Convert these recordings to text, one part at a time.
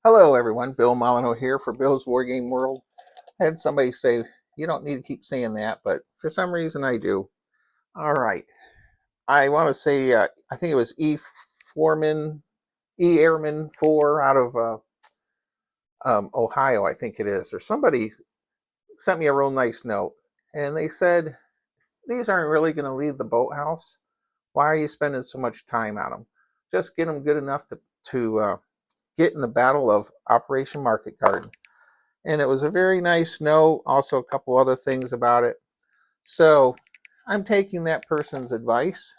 Hello everyone, Bill Molyneux here for Bill's Wargame World. I had somebody say, you don't need to keep saying that, but for some reason I do. All right, I want to say, I think it was Airman 4 out of Ohio, I think it is, or somebody sent me a real nice note, and they said, these aren't really going to leave the boathouse. Why are you spending so much time on them? Just get them good enough to get in the battle of Operation Market Garden. And it was a very nice note, also a couple other things about it. So I'm taking that person's advice,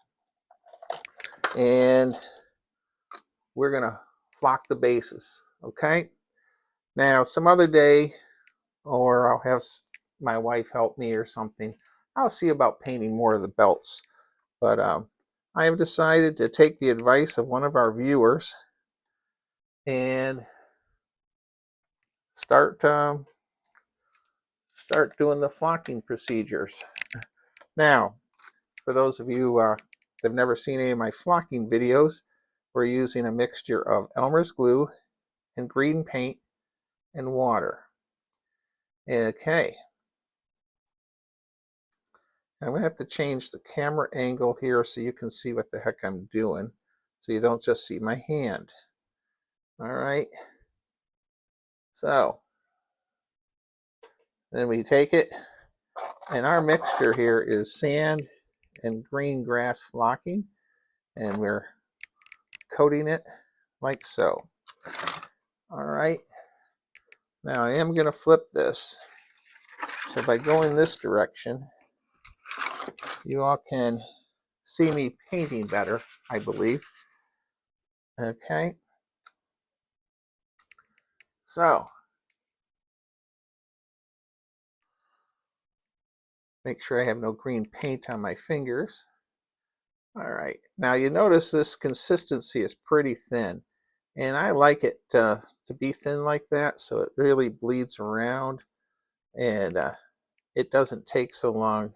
and we're going to flock the bases, okay? Now, some other day, or I'll have my wife help me or something, I'll see about painting more of the belts. But I have decided to take the advice of one of our viewers and start doing the flocking procedures. Now, for those of you that have never seen any of my flocking videos, we're using a mixture of Elmer's glue and green paint and water. Okay. I'm going to have to change the camera angle here so you can see what the heck I'm doing, so you don't just see my hand. All right. So then we take it, and our mixture here is sand and green grass flocking, and we're coating it like so. All right. Now I am going to flip this. So by going this direction, you all can see me painting better, I believe. Okay. So make sure I have no green paint on my fingers. All right. Now you notice this consistency is pretty thin, and I like it to be thin like that so it really bleeds around, and it doesn't take so long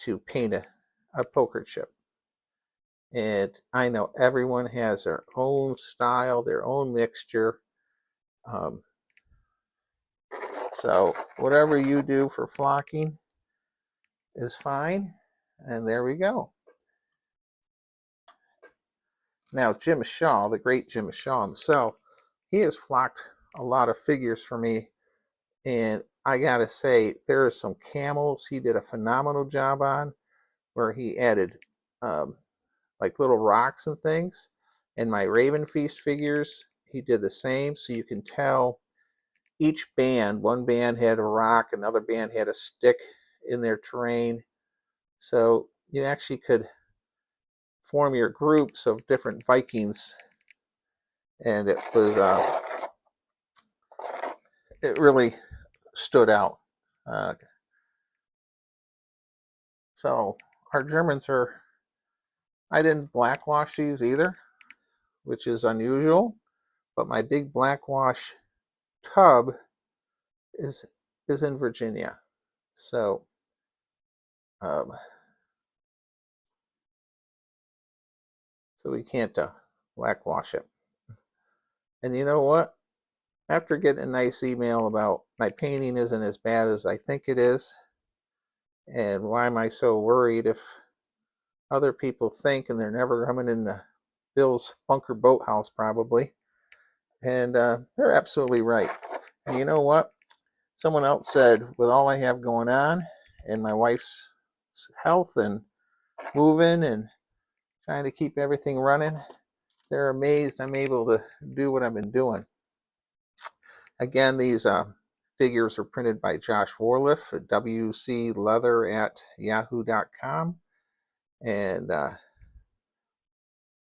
to paint a poker chip. And I know everyone has their own style, their own mixture. So whatever you do for flocking is fine. And there we go. Now, Jim Shaw, the great Jim Shaw himself, he has flocked a lot of figures for me. And I got to say, there are some camels he did a phenomenal job on, where he added like little rocks and things. And my Raven Feast figures, he did the same. So you can tell each band, one band had a rock, another band had a stick in their terrain. So you actually could form your groups of different Vikings, and it really stood out. So our Germans are, I didn't blackwash these either, which is unusual, but my big blackwash tub is in Virginia. So so we can't blackwash it. And you know what? After getting a nice email about my painting isn't as bad as I think it is, and why am I so worried if other people think, and they're never coming into Bill's bunker boathouse probably, and they're absolutely right. And you know what? Someone else said, with all I have going on and my wife's health and moving and trying to keep everything running, they're amazed I'm able to do what I've been doing. Again, these figures are printed by Josh Warliff at wcleather@yahoo.com. And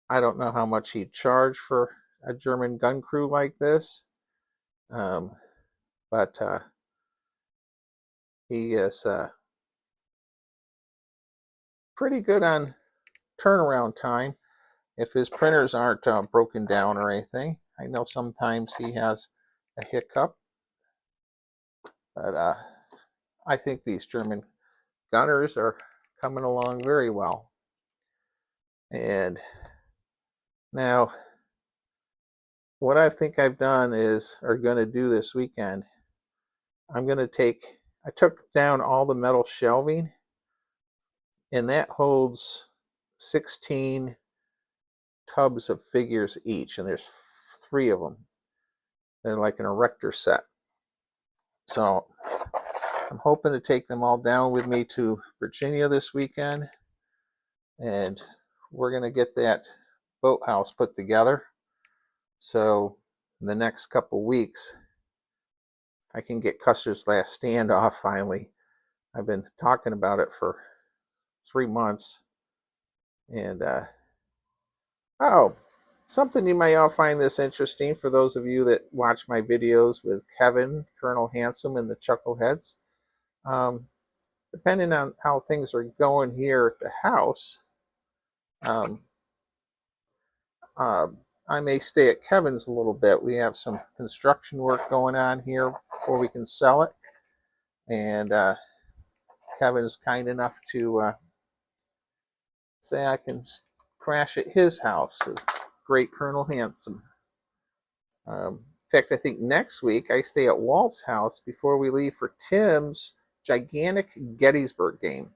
I don't know how much he'd charge for a German gun crew like this. But he is pretty good on turnaround time if his printers aren't broken down or anything. I know sometimes he has a hiccup, but I think these German gunners are coming along very well. And now what I think I've done is, or going to do this weekend, I'm going to I took down all the metal shelving, and that holds 16 tubs of figures each, and there's 3 of them. They're like an erector set. So I'm hoping to take them all down with me to Virginia this weekend, and we're going to get that boathouse put together. So in the next couple weeks, I can get Custer's Last Stand off finally. I've been talking about it for 3 months. And, oh, something you might all find this interesting for those of you that watch my videos with Kevin, Colonel Handsome, and the Chuckleheads. Depending on how things are going here at the house, um, I may stay at Kevin's a little bit. We have some construction work going on here before we can sell it. And Kevin's kind enough to say I can crash at his house, great Colonel Handsome. In fact, I think next week I stay at Walt's house before we leave for Tim's gigantic Gettysburg game.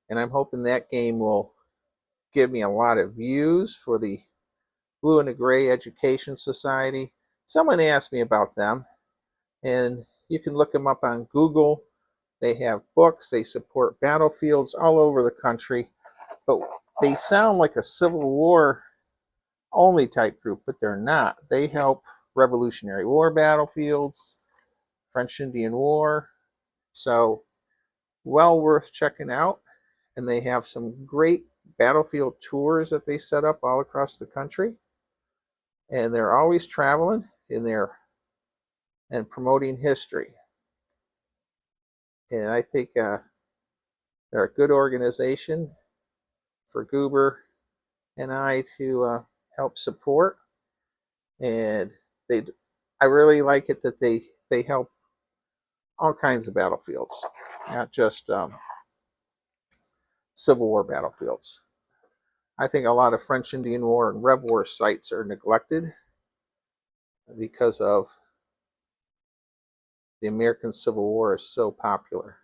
And I'm hoping that game will give me a lot of views for the Blue and the Gray Education Society. Someone asked me about them, and you can look them up on Google. They have books, they support battlefields all over the country, but they sound like a Civil War only type group, but they're not. They help Revolutionary War battlefields, French Indian War, so well worth checking out. And they have some great battlefield tours that they set up all across the country. And they're always traveling in there and promoting history. And I think they're a good organization for Goober and I to help support. And I really like it that they help all kinds of battlefields, not just Civil War battlefields. I think a lot of French Indian War and Rev War sites are neglected because of the American Civil War is so popular.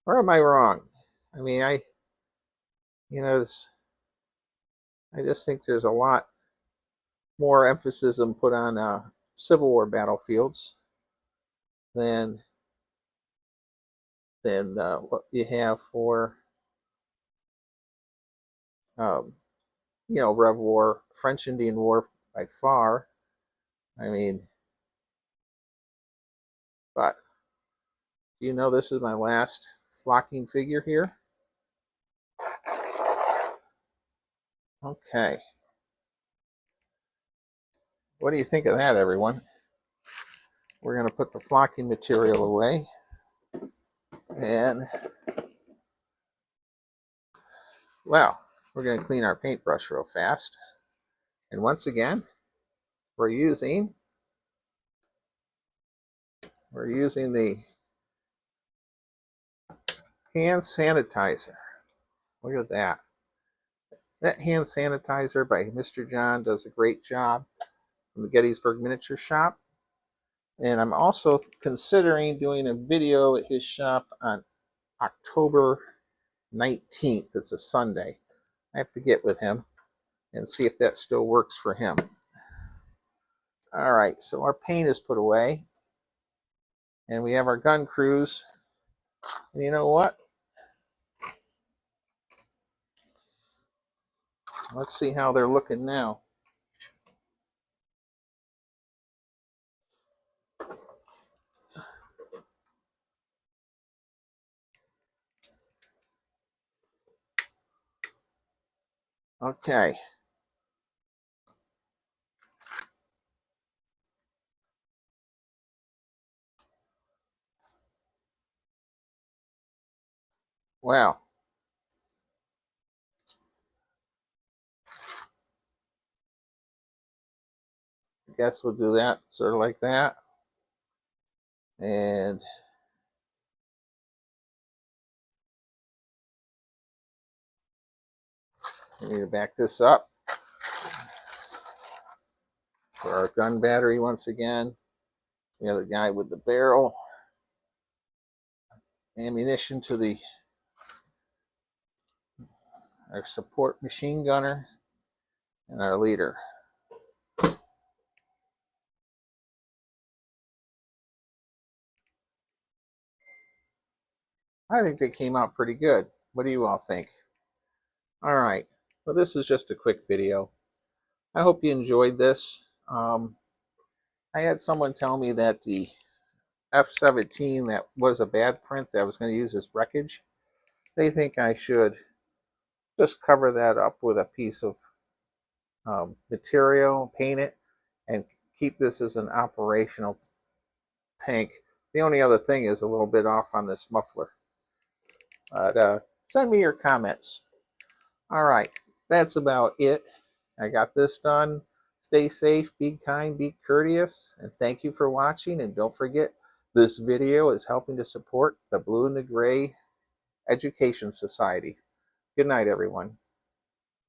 Or am I wrong? I mean, I just think there's a lot more emphasis put on Civil War battlefields than what you have for Rev War, French Indian War by far. I mean, but this is my last flocking figure here. Okay. What do you think of that, everyone? We're going to put the flocking material away. And, well, we're going to clean our paintbrush real fast. And once again, we're using the hand sanitizer. Look at that. That hand sanitizer by Mr. John does a great job from the Gettysburg Miniature Shop. And I'm also considering doing a video at his shop on October 19th. It's a Sunday. I have to get with him and see if that still works for him. All right, so our paint is put away. And we have our gun crews. And you know what? Let's see how they're looking now. Okay. Well, I guess we'll do that sort of like that. And I need to back this up. for our gun battery once again. We have the guy with the barrel, ammunition to our support machine gunner, and our leader. I think they came out pretty good. What do you all think? All right. Well, this is just a quick video. I hope you enjoyed this. I had someone tell me that the F-17 that was a bad print that I was going to use as wreckage, they think I should just cover that up with a piece of material, paint it, and keep this as an operational tank. The only other thing is a little bit off on this muffler. But send me your comments. All right, that's about it. I got this done. Stay safe, be kind, be courteous, and thank you for watching. And don't forget, this video is helping to support the Blue and the Gray Education Society. Good night, everyone.